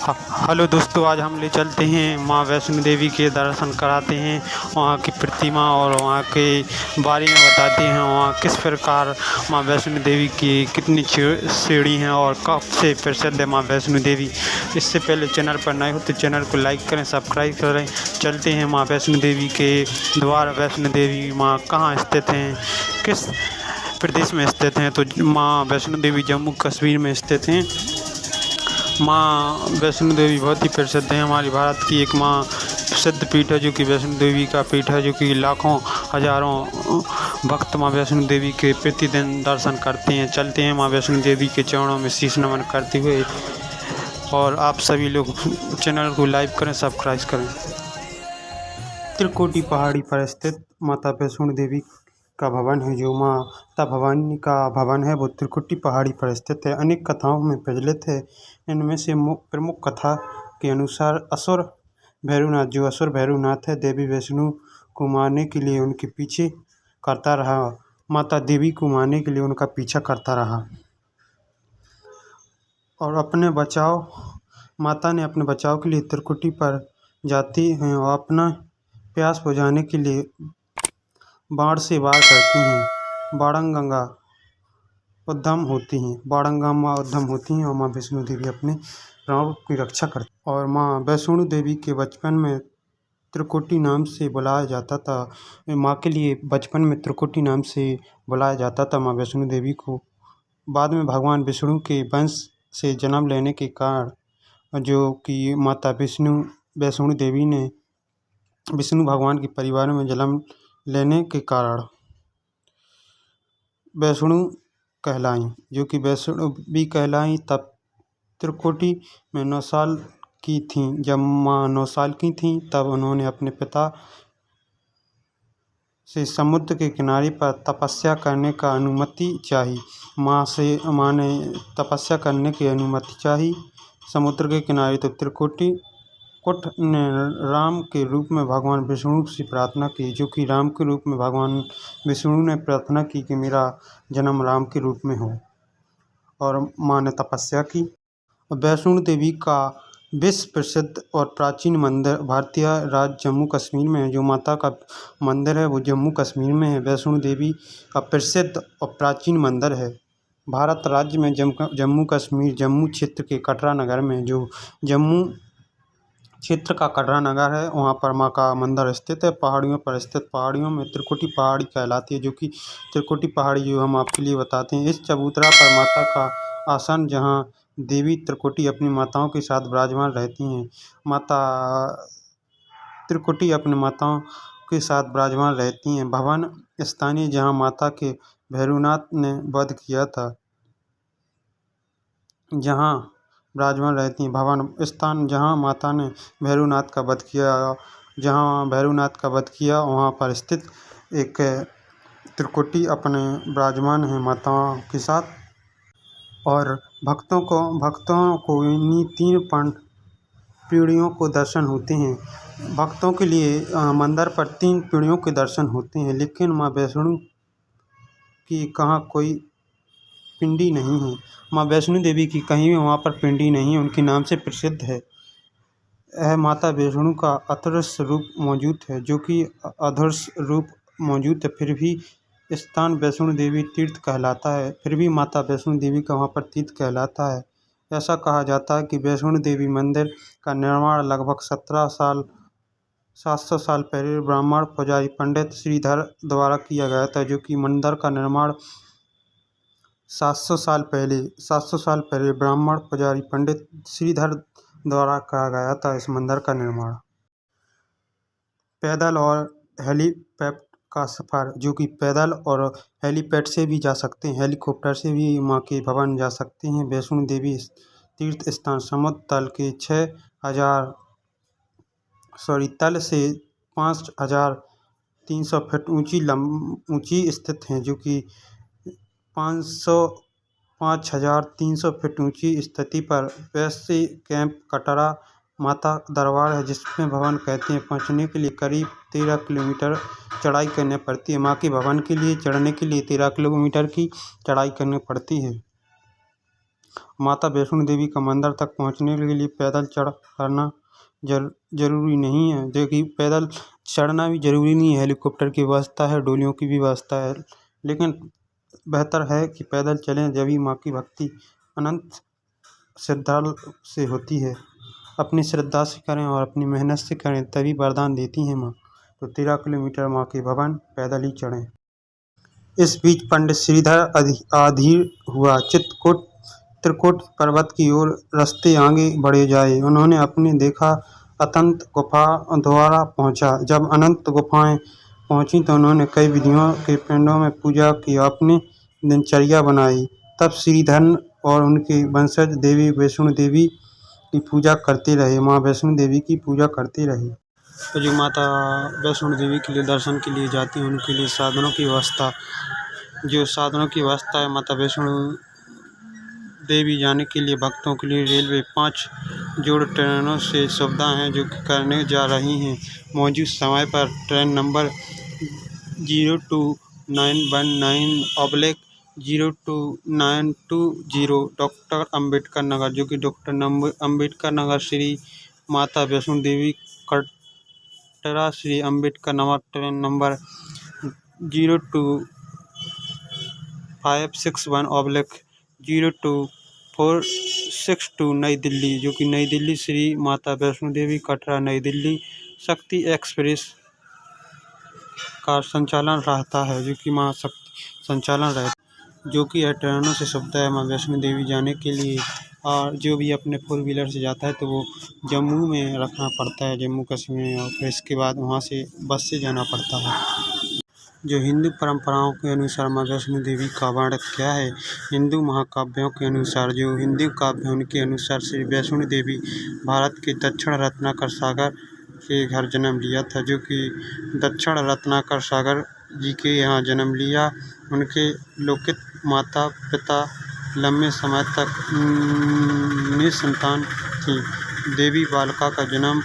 Hello दोस्तों, आज हम ले चलते हैं माँ वैष्णो देवी के दर्शन कराते हैं। वहाँ की प्रतिमा और वहाँ के बारे में बताते हैं। वहाँ किस प्रकार माँ वैष्णो देवी की कितनी सीढ़ी हैं और कब से प्रसिद्ध है माँ वैष्णो देवी। इससे पहले चैनल पर नए हो तो चैनल को लाइक करें, सब्सक्राइब करें। चलते हैं माँ वैष्णो देवी के द्वार। वैष्णो देवी माँ कहाँ स्थित हैं, किस प्रदेश में स्थित हैं? तो माँ वैष्णो देवी जम्मू कश्मीर में स्थित हैं। माँ वैष्णो देवी बहुत ही प्रसिद्ध है। हमारी भारत की एक माँ प्रसिद्ध पीठ है जो कि वैष्णो देवी का पीठ है, जो कि लाखों हजारों भक्त माँ वैष्णो देवी के प्रतिदिन दर्शन करते हैं। चलते हैं माँ वैष्णो देवी के चरणों में शीश नमन करते हुए। और आप सभी लोग चैनल को लाइक करें, सब्सक्राइब करें। त्रिकुटी पहाड़ी पर स्थित माता वैष्णो देवी का भवन है, जो माता भवानी का भवन है, वो त्रिकुटी पहाड़ी पर स्थित है। अनेक कथाओं में प्रचलित है। इनमें से प्रमुख कथा के अनुसार असुर भैरवनाथ, जो असुर भैरवनाथ है, देवी वैष्णो को मारने के लिए उनके पीछे करता रहा। माता देवी को मारने के लिए उनका पीछा करता रहा और माता ने अपने बचाव के लिए त्रिकुटी पर जाती हैं और अपना प्यास बुझाने के लिए बाण से वार करती हैं। बाणगंगा उद्यम होती हैं और माँ वैष्णो देवी अपने प्राणों की रक्षा करती। और माँ वैष्णो देवी के बचपन में त्रिकुटी नाम से बुलाया जाता था। माँ के लिए बचपन में त्रिकुटी नाम से बुलाया जाता था माँ वैष्णो देवी को। बाद में भगवान विष्णु के वंश से जन्म लेने के कारण, जो कि माता वैष्णो देवी ने विष्णु भगवान के परिवार में जन्म लेने के कारण वैष्णो कहलाई, जो कि वैष्णो भी कहलाई। तब त्रिकुटी में 9 साल की थीं। जब माँ 9 साल की थीं तब उन्होंने अपने पिता से समुद्र के किनारे पर तपस्या करने का अनुमति चाही। माँ ने तपस्या करने की अनुमति चाही समुद्र के किनारे। तो त्रिकुटी कुट ने राम के रूप में भगवान विष्णु से प्रार्थना की, जो कि राम के रूप में भगवान विष्णु ने प्रार्थना की कि मेरा जन्म राम के रूप में हो, और माँ ने तपस्या की। वैष्णो देवी का विश्व प्रसिद्ध और प्राचीन मंदिर भारतीय राज्य जम्मू कश्मीर में है। जो माता का मंदिर है वो जम्मू कश्मीर में है। वैष्णो देवी का प्रसिद्ध और प्राचीन मंदिर है भारत राज्य में जम्मू कश्मीर, जम्मू क्षेत्र के कटरा नगर में। जो जम्मू क्षेत्र का कटरा नगर है, वहाँ पर माँ का मंदिर स्थित है। पहाड़ियों पर स्थित, पहाड़ियों में त्रिकुटी पहाड़ी कहलाती है, जो कि त्रिकुटी पहाड़ी जो हम आपके लिए बताते हैं। इस चबूतरा पर माता का आसन, जहाँ देवी त्रिकुटी अपनी माताओं के साथ विराजमान रहती हैं। माता त्रिकुटी अपनी माताओं के साथ विराजमान रहती हैं। भवन स्थानीय, जहाँ माता के भैरवनाथ ने वध किया था, जहाँ विराजमान रहती हैं। भवन स्थान, जहाँ माता ने भैरवनाथ का वध किया, वहाँ पर स्थित एक त्रिकुटी अपने विराजमान है माताओं के साथ। और भक्तों को इन्हीं 3 पीढ़ियों को दर्शन होते हैं। भक्तों के लिए मंदिर पर 3 पीढ़ियों के दर्शन होते हैं, लेकिन माँ वैष्णो की कहाँ कोई पिंडी नहीं है। माँ वैष्णो देवी की कहीं भी वहाँ पर पिंडी नहीं है, उनके नाम से प्रसिद्ध है। यह माता वैष्णो का अदृश्य रूप मौजूद है, जो कि अदृश्य रूप मौजूद है, फिर भी स्थान वैष्णो देवी तीर्थ कहलाता है। फिर भी माता वैष्णो देवी का वहाँ पर तीर्थ कहलाता है। ऐसा कहा जाता है कि वैष्णो देवी मंदिर का निर्माण लगभग 700 साल पहले ब्राह्मण पुजारी पंडित श्रीधर द्वारा किया गया था। जो कि मंदिर का निर्माण 700 साल पहले ब्राह्मण पुजारी पंडित श्रीधर द्वारा किया गया था इस मंदिर का निर्माण। पैदल और हेलीपैड का सफ़र, जो कि पैदल और हेलीपैड से भी जा सकते हैं, हेलीकॉप्टर से भी माँ के भवन जा सकते हैं। वैष्णो देवी तीर्थ स्थान समुद्र तल के तल से 5300 फीट ऊंची स्थित हैं, जो कि 5300 फीट ऊंची स्थिति पर वैसे कैंप कटरा माता दरबार है, जिसमें भवन कहते हैं। पहुंचने के लिए करीब 13 किलोमीटर चढ़ाई करनी पड़ती है। माँ के भवन के लिए चढ़ने के लिए 13 किलोमीटर की चढ़ाई करनी पड़ती है। माता वैष्णो देवी का मंदिर तक पहुंचने के लिए पैदल चढ़ करना जरूरी नहीं है, जो कि पैदल चढ़ना भी जरूरी नहीं है। हेलीकॉप्टर की व्यवस्था है, डोलियों की भी व्यवस्था है, लेकिन बेहतर है कि पैदल चलें। जब भी माँ की भक्ति अनंत श्रद्धा से होती है। अपनी श्रद्धा से करें और अपनी मेहनत से करें, तभी वरदान देती हैं माँ। तो 13 किलोमीटर माँ के भवन पैदल ही चढ़ें। इस बीच पंडित श्रीधर अधीर हुआ। त्रिकुट पर्वत की ओर रास्ते आगे बढ़े जाए। उन्होंने अपने देखा अनंत गुफा द्वारा पहुंचा। जब अनंत गुफाएं पहुंची तो उन्होंने कई विधियों के पिंडों में पूजा की, अपनी दिनचर्या बनाई। तब श्रीधर और उनके वंशज देवी वैष्णो देवी की पूजा करते रहे। माँ वैष्णो देवी की पूजा करते रहे। तो जो माता वैष्णो देवी के लिए दर्शन के लिए जाती हैं, उनके लिए साधनों की व्यवस्था है। माता वैष्णो देवी जाने के लिए भक्तों के लिए रेलवे 5 जोड़ ट्रेनों से सुविधा हैं, जो करने जा रही हैं। मौजूद समय पर train number 02919/02920 doctor Ambedkar Nagar, जो कि doctor Ambedkar Nagar, Shri Mata Vaishno Devi Katra Shri Ambedkar Nagar. Train number 02561/02462 नई दिल्ली, जो कि नई दिल्ली श्री माता वैष्णो देवी कटरा नई दिल्ली शक्ति एक्सप्रेस का संचालन रहता है, जो कि जो कि यह ट्रेनों से सुविधा है माँ वैष्णो देवी जाने के लिए। और जो भी अपने 4 व्हीलर से जाता है तो वो जम्मू में रखना पड़ता है, जम्मू कश्मीर, और फिर इसके बाद वहाँ से बस से जाना पड़ता है। जो हिंदू परंपराओं के अनुसार माँ वैष्णो देवी का वर्णन क्या है? हिंदू महाकाव्यों के अनुसार, जो हिंदू काव्य हैं उनके अनुसार श्री वैष्णो देवी भारत के दक्षिण रत्नाकर सागर के घर जन्म लिया था, जो कि दक्षिण रत्नाकर सागर जी के यहाँ जन्म लिया। उनके लौकिक माता पिता लंबे समय तक निसंतान थी। देवी बालिका का जन्म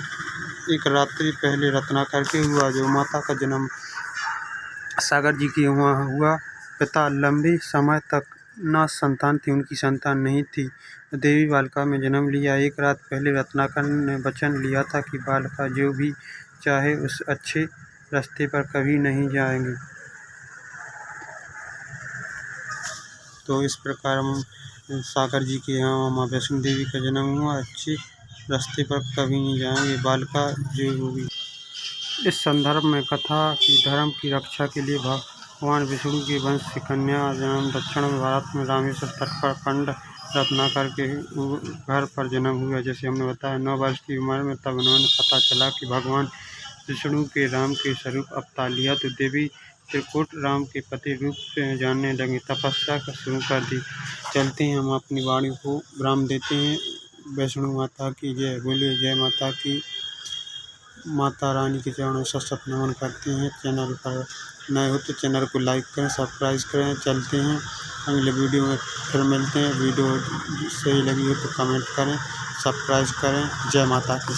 एक रात्रि पहले रत्नाकर के हुआ, जो माता का जन्म सागर जी के वहाँ हुआ। पिता लंबे समय तक न संतान थी, उनकी संतान नहीं थी। देवी बालिका में जन्म लिया। एक रात पहले रत्नाकर ने वचन लिया था कि बालिका जो भी चाहे उस अच्छे रास्ते पर कभी नहीं जाएंगी। तो इस प्रकार सागर जी के यहाँ माँ वैष्णो देवी का जन्म हुआ। अच्छे रास्ते पर कभी नहीं जाएंगे, बालिका जो होगी। इस संदर्भ में कथा की धर्म की रक्षा के लिए भगवान विष्णु के वंश की कन्या जन्म दक्षिण भारत में रामेश्वर तट पर पंडित रत्नाकर के घर पर जन्म हुआ। जैसे हमने बताया 9 वर्ष की उम्र में तब उन्होंने पता चला कि भगवान विष्णु के राम के स्वरूप अवतार लिया, तो देवी त्रिकुट राम के पति रूप से जानने लगे, तपस्या शुरू कर दी। चलते हैं हम अपनी वाणी को विराम देते हैं। वैष्णो माता की जय। बोलिए जय माता की। माता रानी के चरणों से शत नमन करते हैं। चैनल पर नए हो तो चैनल को लाइक करें, सब्सक्राइब करें। चलते हैं अगले वीडियो में फिर मिलते हैं। वीडियो सही लगी हो तो कमेंट करें, सब्सक्राइब करें। जय माता की।